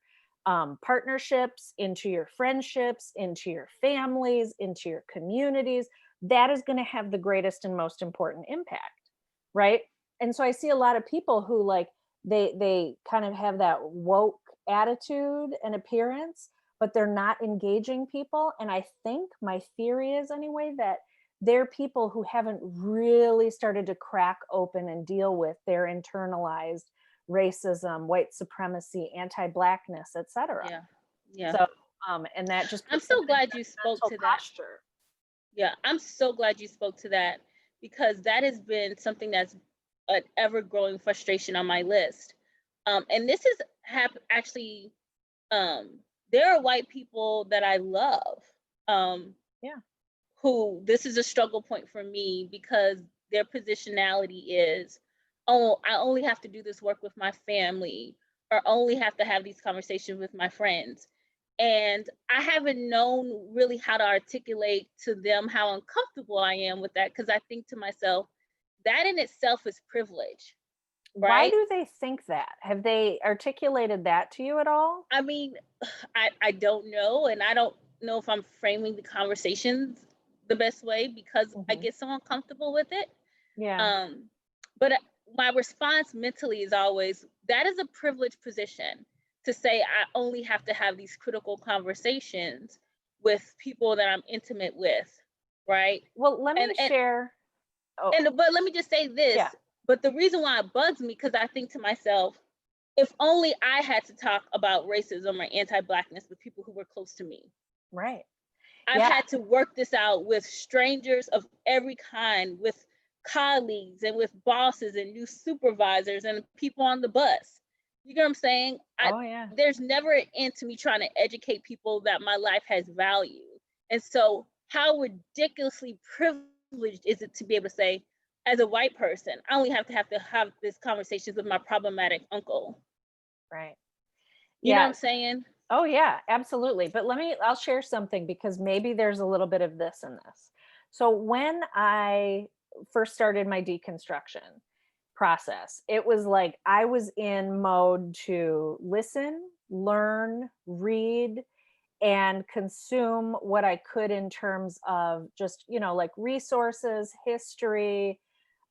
partnerships, into your friendships, into your families, into your communities. That is going to have the greatest and most important impact, right? And so I see a lot of people who like they kind of have that woke attitude and appearance, but they're not engaging people. And I think my theory is anyway that they're people who haven't really started to crack open and deal with their internalized racism, white supremacy, anti-Blackness, etc. So and that just I'm so glad you spoke to that. posture. Yeah, I'm so glad you spoke to that because that has been something that's an ever-growing frustration on my list. And this is actually, there are white people that I love, Yeah. who this is a struggle point for me because their positionality is, oh, I only have to do this work with my family, or only have to have these conversations with my friends. And I haven't known really how to articulate to them how uncomfortable I am with that, because I think to myself, that in itself is privilege, Why right? do they think that? Have they articulated that to you at all? I mean, I don't know, and I don't know if I'm framing the conversations the best way because I Mhm. get so uncomfortable with it. Yeah. Um, but my response mentally is always, that is a privileged position to say I only have to have these critical conversations with people that I'm intimate with, right? Well, let And me share. Oh, but let me just say this. yeah, But the reason why it bugs me, because I think to myself, if only I had to talk about racism or anti-blackness with people who were close to me. right. I've Yeah. had to work this out with strangers of every kind, with colleagues and with bosses and new supervisors and people on the bus. You know what I'm saying? Oh, yeah. There's never an end to me trying to educate people that my life has value. And so, how ridiculously privileged is it to be able to say, as a white person, I only have this conversations with my problematic uncle. Right. You know what Yeah. I'm saying? Oh, yeah, absolutely. But I'll share something because maybe there's a little bit of this in this. So when I first started my deconstruction process, it was like I was in mode to listen, learn, read, and consume what I could in terms of just, like resources, history.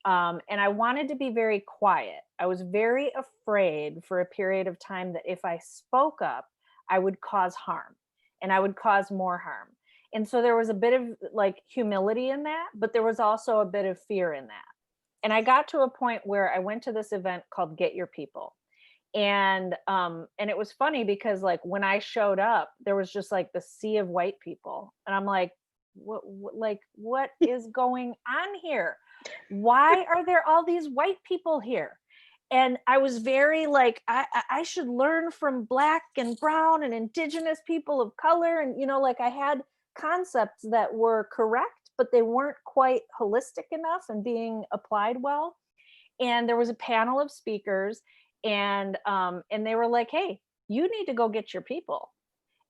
And I wanted to be very quiet. I was very afraid for a period of time that if I spoke up, I would cause harm and I would cause more harm. And so there was a bit of like humility in that, but there was also a bit of fear in that. And I got to a point where I went to this event called Get Your People. And it was funny because like when I showed up, there was just like the sea of white people. And I'm like, what is going on here? Why are there all these white people here? And I was very like, I should learn from black and brown and indigenous people of color. And, like I had concepts that were correct, but they weren't quite holistic enough and being applied well. And there was a panel of speakers, and they were like, hey, you need to go get your people.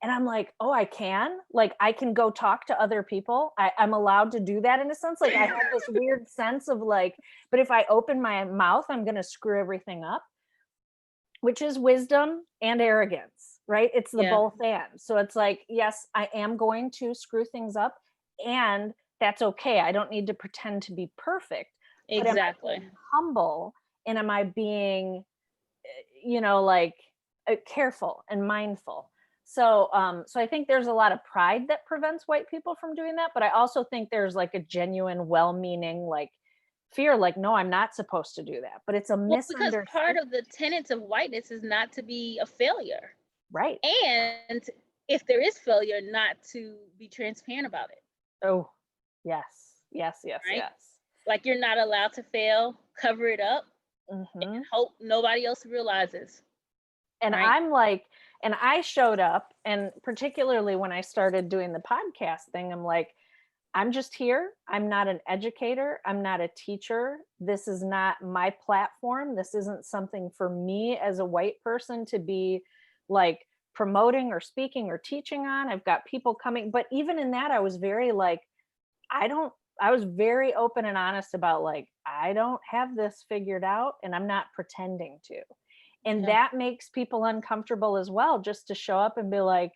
And I'm like, oh, I can? Like, I can go talk to other people. I'm allowed to do that in a sense. Like, I had this weird sense of like, but if I open my mouth, I'm going to screw everything up, which is wisdom and arrogance, right? It's the Yeah, both and. So it's like, yes, I am going to screw things up, and that's okay. I don't need to pretend to be perfect, but am I exactly. being humble, and am I being like careful and mindful? So I think there's a lot of pride that prevents white people from doing that, but I also think there's like a genuine well-meaning like fear, like, no, I'm not supposed to do that, but it's a Well, because part misunderstanding. of the tenets of whiteness is not to be a failure. Right. And if there is failure, not to be transparent about it, Oh, yes, yes, yes, right? yes. Like, you're not allowed to fail, cover it up, and Hmm. hope nobody else realizes, And right? I'm like, and I showed up, and particularly when I started doing the podcast thing, I'm like, I'm just here. I'm not an educator. I'm not a teacher. This is not my platform. This isn't something for me as a white person to be like promoting or speaking or teaching on. I've got people coming, but even in that, I was very like, I don't, I was very open and honest about like, I don't have this figured out and I'm not pretending to. And Yeah, that makes people uncomfortable as well, just to show up and be like,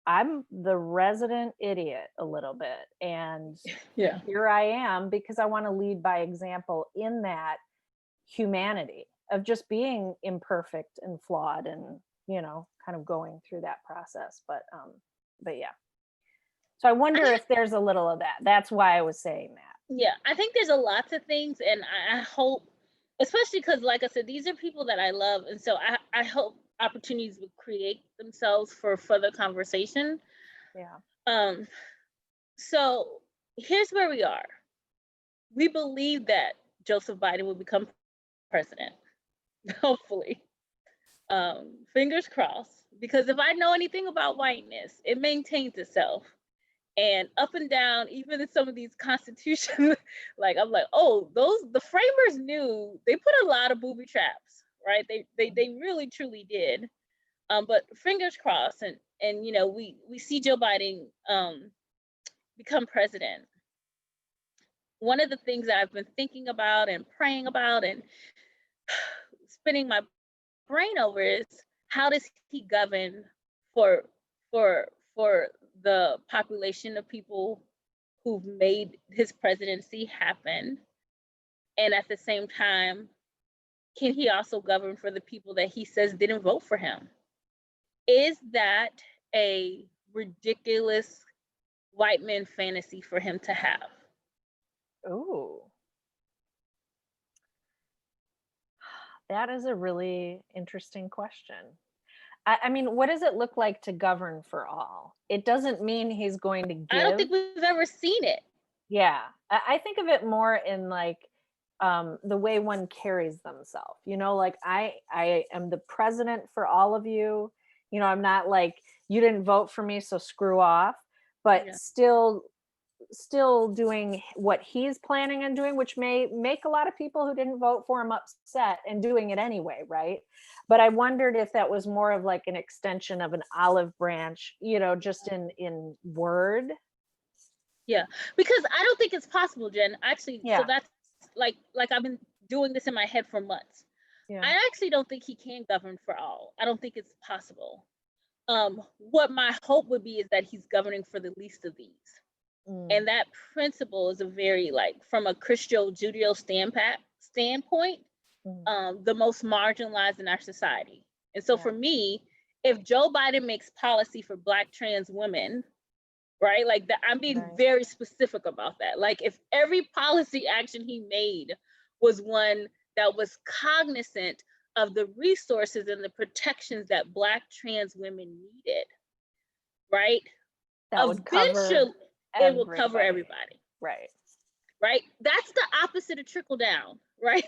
I'm the resident idiot a little bit. And yeah. here I am because I want to lead by example in that humanity of just being imperfect and flawed and, kind of going through that process. But yeah. So I I wonder think, if there's a little of that. That's why I was saying that. yeah, I think there's a lot of things, and I hope, especially because, like I said, these are people that I love, and so I hope opportunities would create themselves for further conversation. Yeah. Um, so here's where we are. we believe that Joseph Biden will become president, hopefully. Fingers crossed, because if I know anything about whiteness, it maintains itself. And up and down, even in some of these constitutions, like I'm like, oh, the framers knew, they put a lot of booby traps, right? They really truly did. But fingers crossed, and you know, we see Joe Biden become president. One of the things that I've been thinking about and praying about and spinning my brain over is, how does he govern for for the population of people who've made his presidency happen, and at the same time, can he also govern for the people that he says didn't vote for him? Is that a ridiculous white man fantasy for him to have? Oh, that is a really interesting question. I mean, what does it look like to govern for all? It doesn't mean he's going to I don't give. think we've ever seen it. Yeah, I think of it more in like the way one carries themselves. You know, like I am the president for all of you. You know, I'm not like, you didn't vote for me, so screw off. But Yeah. still doing what he's planning on doing, which may make a lot of people who didn't vote for him upset, and doing it anyway, right? But I wondered if that was more of like an extension of an olive branch, you know, just in word. Yeah, because I don't think it's possible, Jen. Actually, so Yeah. that's like I've been doing this in my head for months. Yeah. I actually don't think he can govern for all. I don't think it's possible. What my hope would be is that he's governing for the least of these. And that principle is a very, like, from a Christo-Judeo standpoint, the most marginalized in our society. And so for me, if Joe Biden makes policy for Black trans women, right, like that, I'm being very specific about that. Like, if every policy action he made was one that was cognizant of the resources and the protections that Black trans women needed, right? That would cover It will cover everybody. Right? That's the opposite of trickle down, right?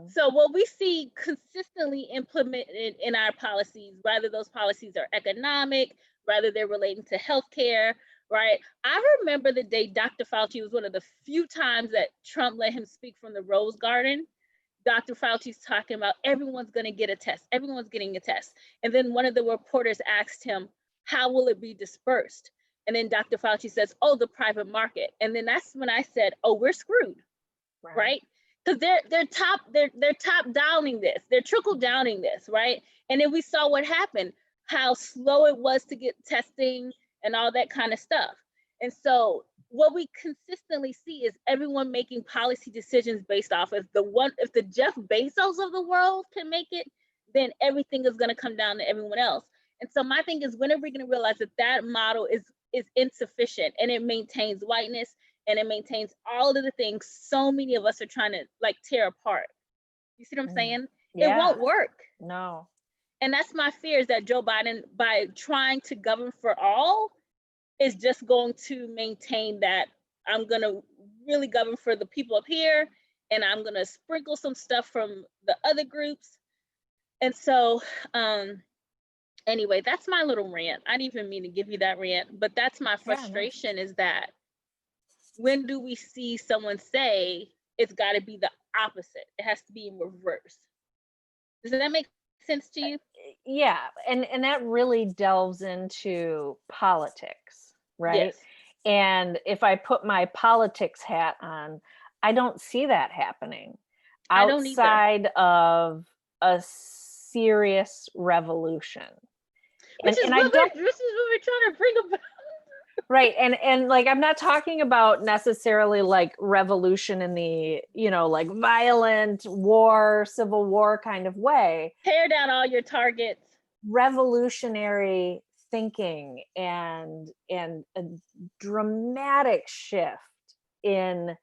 So what we see consistently implemented in our policies, whether those policies are economic, whether they're relating to healthcare, right? I remember the day Dr. Fauci was one of the few times that Trump let him speak from the Rose Garden. Dr. Fauci's talking about everyone's going to get a test. Everyone's getting a test. And then one of the reporters asked him, how will it be dispersed? And then Dr. Fauci says, oh, the private market. And then that's when I said, oh, we're screwed, right? Because they're top downing this, they're trickle downing this, right? And then we saw what happened, how slow it was to get testing and all that kind of stuff. And so what we consistently see is everyone making policy decisions based off, if the Jeff Bezos of the world can make it, then everything is going to come down to everyone else. And so my thing is, when are we going to realize that that model is insufficient, and it maintains whiteness, and it maintains all of the things so many of us are trying to like tear apart? You see what I'm saying? It won't work. No. And that's my fear, is that Joe Biden, by trying to govern for all, is just going to maintain that I'm going to really govern for the people up here, and I'm going to sprinkle some stuff from the other groups. And so anyway, that's my little rant. I didn't even mean to give you that rant, but that's my frustration, is that when do we see someone say it's got to be the opposite? It has to be in reverse. Does that make sense to you? Yeah, and that really delves into politics, right? Yes. And if I put my politics hat on, I don't see that happening outside of a serious revolution. Which is what we're trying to bring about. Right. And like, I'm not talking about necessarily like revolution in the, you know, like violent war, civil war kind of way. Tear down all your targets. Revolutionary thinking and a dramatic shift in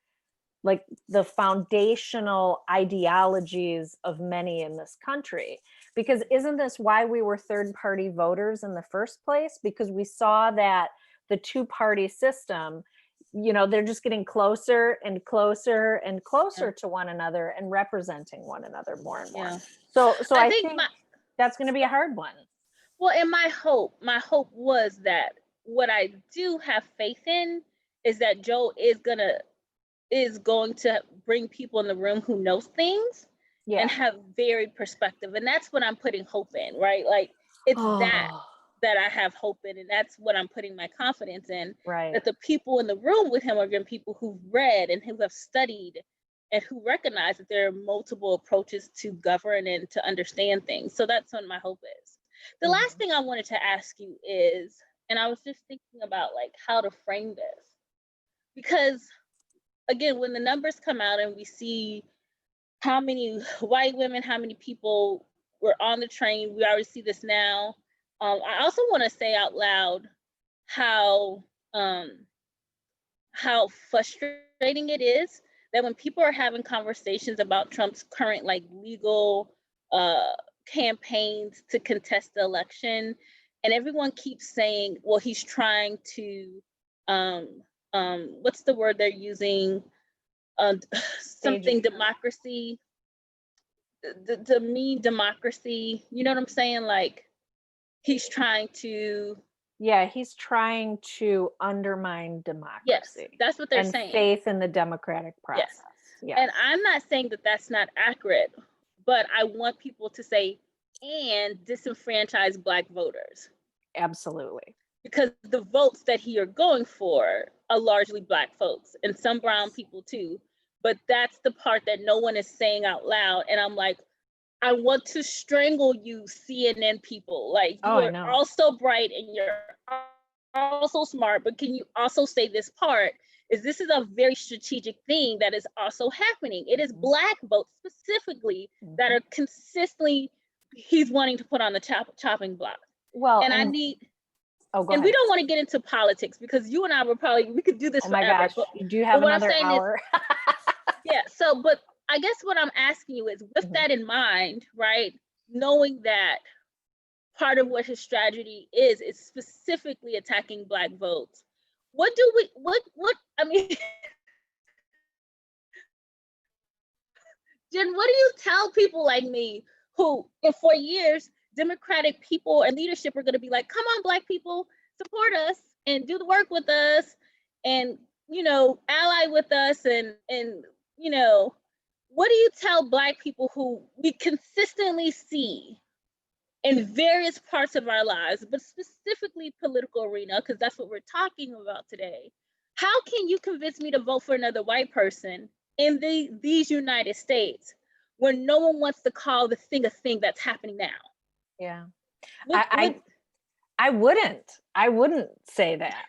like the foundational ideologies of many in this country. Because isn't this why we were third party voters in the first place? Because we saw that the two-party system they're just getting closer and closer and closer to one another and representing one another more and more. Yeah. So I I think think that's going to be a hard one. Well, and my hope was that what I do have faith in is that Joe is going to bring people in the room who knows things Yeah. and have varied perspective. And that's what I'm putting hope in, right? Like it's that I have hope in, and that's what I'm putting my confidence in. Right. That the people in the room with him are going to be people who've read and who have studied and who recognize that there are multiple approaches to govern and to understand things. So that's what my hope is. The last thing I wanted to ask you is, and I was just thinking about like how to frame this, because again, when the numbers come out and we see how many white women, how many people were on the train, we already see this now. I also want to say out loud how frustrating it is that when people are having conversations about Trump's current like legal campaigns to contest the election, and everyone keeps saying, well, he's trying to what's the word they're using, something democracy, the mean democracy, you know what I'm saying? Like he's trying to he's trying to undermine democracy. Yes, that's what they're and saying. Faith in the democratic process. Yes. And I'm not saying that that's not accurate, but I want people to say, and disenfranchise Black voters. Absolutely. Because the votes that he are going for are largely Black folks and some brown people too. But that's the part that no one is saying out loud. And I'm like, I want to strangle you, CNN people. Like, you are also bright and you're also smart, but can you also say this part? This is a very strategic thing that is also happening. It is Black votes specifically that are consistently, he's wanting to put on the chopping block. Well, and I need, and we don't want to get into politics because you and I we could do this forever. Oh my gosh, you do have another hour. Yeah, so, but I guess what I'm asking you is, with that in mind, right, knowing that part of what his strategy is specifically attacking Black votes, I mean, Jen, what do you tell people like me who, for years, Democratic people and leadership are going to be like, come on, Black people, support us and do the work with us and, ally with us and, what do you tell Black people who we consistently see in various parts of our lives, but specifically political arena, because that's what we're talking about today? How can you convince me to vote for another white person in these United States when no one wants to call the thing a thing that's happening now? Yeah. I wouldn't say that.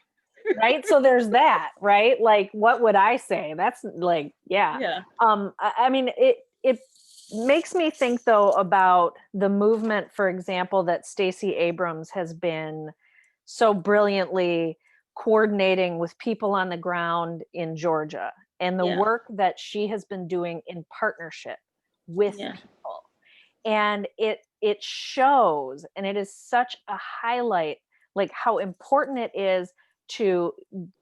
Right. So there's that, right? Like, what would I say? That's like, yeah. I mean, it makes me think though about the movement, for example, that Stacey Abrams has been so brilliantly coordinating with people on the ground in Georgia, and the work that she has been doing in partnership with people. And it shows, and it is such a highlight, like how important it is to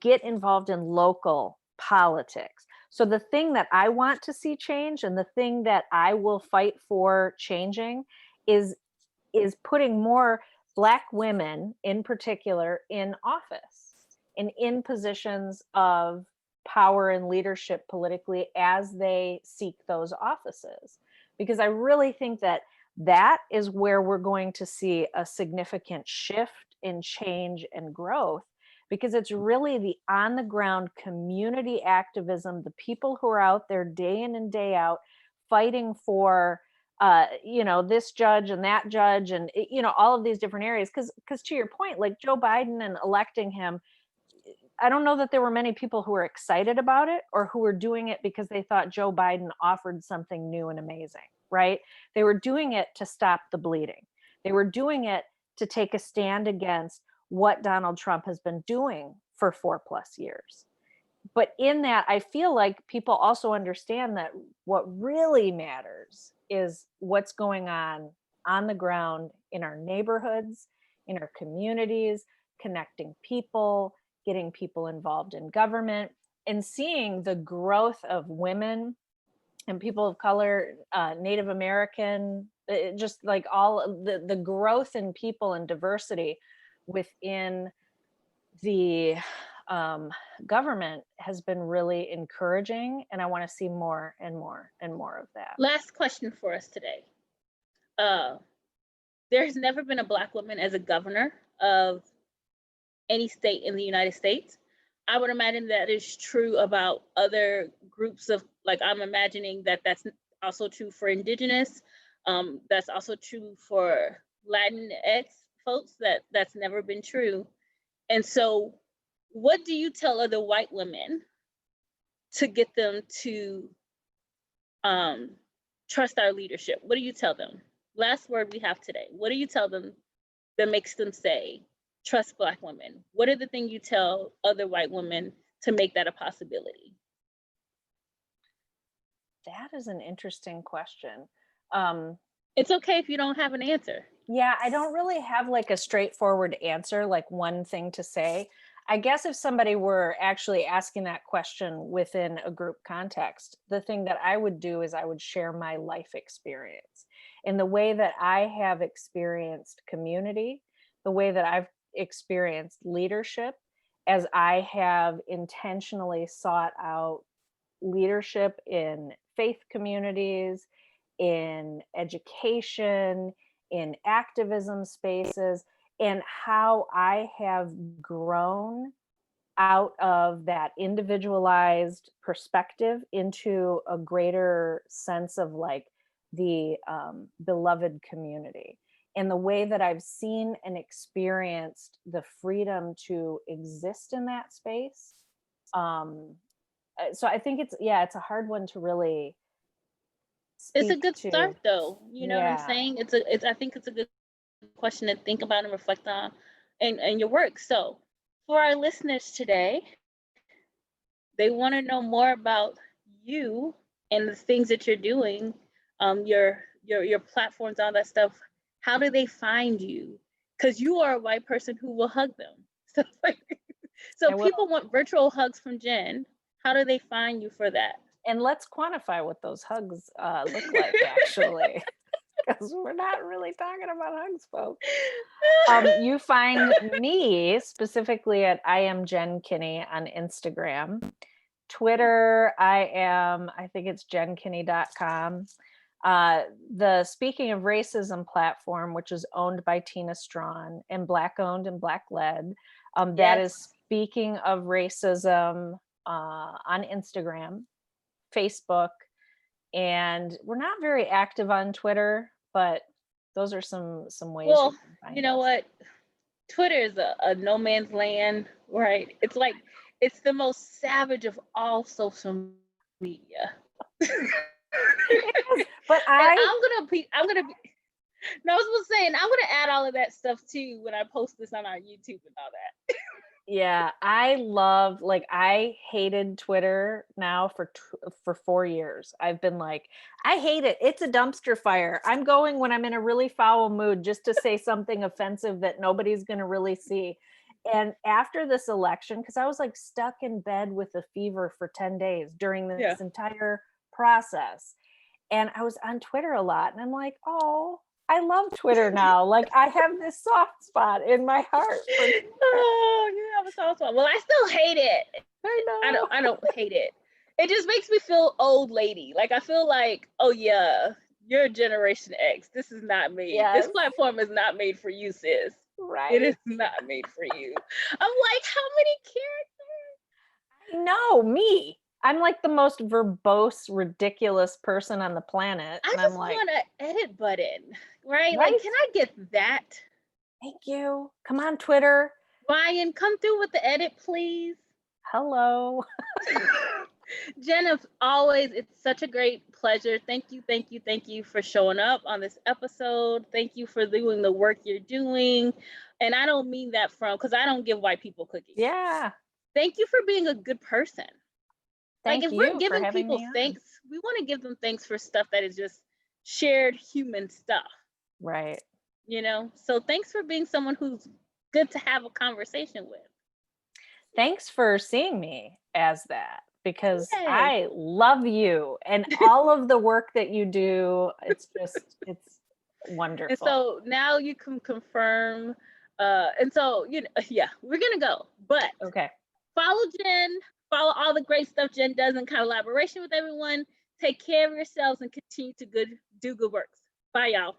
get involved in local politics. So the thing that I want to see change, and the thing that I will fight for changing, is putting more Black women in particular in office and in positions of power and leadership politically as they seek those offices. Because I really think that is where we're going to see a significant shift in change and growth, because it's really the on the ground community activism, the people who are out there day in and day out fighting for this judge and that judge and all of these different areas. Because to your point, like Joe Biden and electing him, I don't know that there were many people who were excited about it or who were doing it because they thought Joe Biden offered something new and amazing, right? They were doing it to stop the bleeding. They were doing it to take a stand against what Donald Trump has been doing for 4+ years. But in that, I feel like people also understand that what really matters is what's going on the ground in our neighborhoods, in our communities, connecting people, getting people involved in government, and seeing the growth of women and people of color, Native American, just like all of the growth in people and diversity within the government has been really encouraging, and I want to see more and more and more of that. Last question for us today. There's never been a Black woman as a governor of any state in the United States. I would imagine that is true about other groups of, like, I'm imagining that that's also true for Indigenous. That's also true for Latinx folks, that's never been true. And so what do you tell other white women to get them to trust our leadership? What do you tell them? Last word we have today. What do you tell them that makes them say, trust Black women? What are the things you tell other white women to make that a possibility? That is an interesting question. It's okay if you don't have an answer. Yeah, I don't really have like a straightforward answer, like one thing to say. I guess if somebody were actually asking that question within a group context, the thing that I would do is I would share my life experience. In the way that I have experienced community, the way that I've experienced leadership, as I have intentionally sought out leadership in faith communities, in education, in activism spaces, and how I have grown out of that individualized perspective into a greater sense of like the beloved community, and the way that I've seen and experienced the freedom to exist in that space. So I think it's a hard one to really It's a speak good to. start though. You know what I'm Yeah. saying? I think it's a good question to think about and reflect on in your work. So for our listeners today, they want to know more about you and the things that you're doing, your platforms, all that stuff. How do they find you? Because you are a white person who will hug them. So people want virtual hugs from Jen. How do they find you for that? And let's quantify what those hugs look like, actually, because we're not really talking about hugs, folks. You find me specifically at I am Jen Kinney on Instagram. Twitter, I think it's jenkinney.com. The Speaking of Racism platform, which is owned by Tina Strawn and Black owned and Black led, that is Speaking of Racism on Instagram, Facebook, and we're not very active on Twitter, but those are some ways. Well, you know what? Twitter is a no man's land, right? It's like, it's the most savage of all social media. But I'm gonna be no, I was saying I'm gonna add all of that stuff too when I post this on our YouTube and all that. Yeah, I hated Twitter now for 4 years. I've been like, I hate it. It's a dumpster fire. I'm going when I'm in a really foul mood just to say something offensive that nobody's going to really see. And after this election, because I was like stuck in bed with a fever for 10 days during this entire process. And I was on Twitter a lot, and I'm like, oh, I love Twitter now. Like, I have this soft spot in my heart. Oh, you have a soft spot. Well, I still hate it. I know. I don't hate it. It just makes me feel old lady. Like, I feel like, oh yeah, you're Generation X. This is not made. Yes. This platform is not made for you, sis. Right. It is not made for you. I'm like, how many characters? No, me. I'm like the most verbose, ridiculous person on the planet. I just want an edit button, right? Like, can I get that? Thank you. Come on, Twitter. Ryan, come through with the edit, please. Hello. Jen, as always, it's such a great pleasure. Thank you for showing up on this episode. Thank you for doing the work you're doing. And I don't mean that because I don't give white people cookies. Yeah. Thank you for being a good person. Thank like, if we're giving people thanks, we want to give them thanks for stuff that is just shared human stuff. Right. You know? So thanks for being someone who's good to have a conversation with. thanks for seeing me as that, because Yay. I love you and all of the work that you do. It's wonderful. And so now you can confirm. And so, yeah, we're going to go. But Okay. follow Jen, follow all the great stuff Jen does in collaboration with everyone. Take care of yourselves and continue to do good works. Bye, y'all.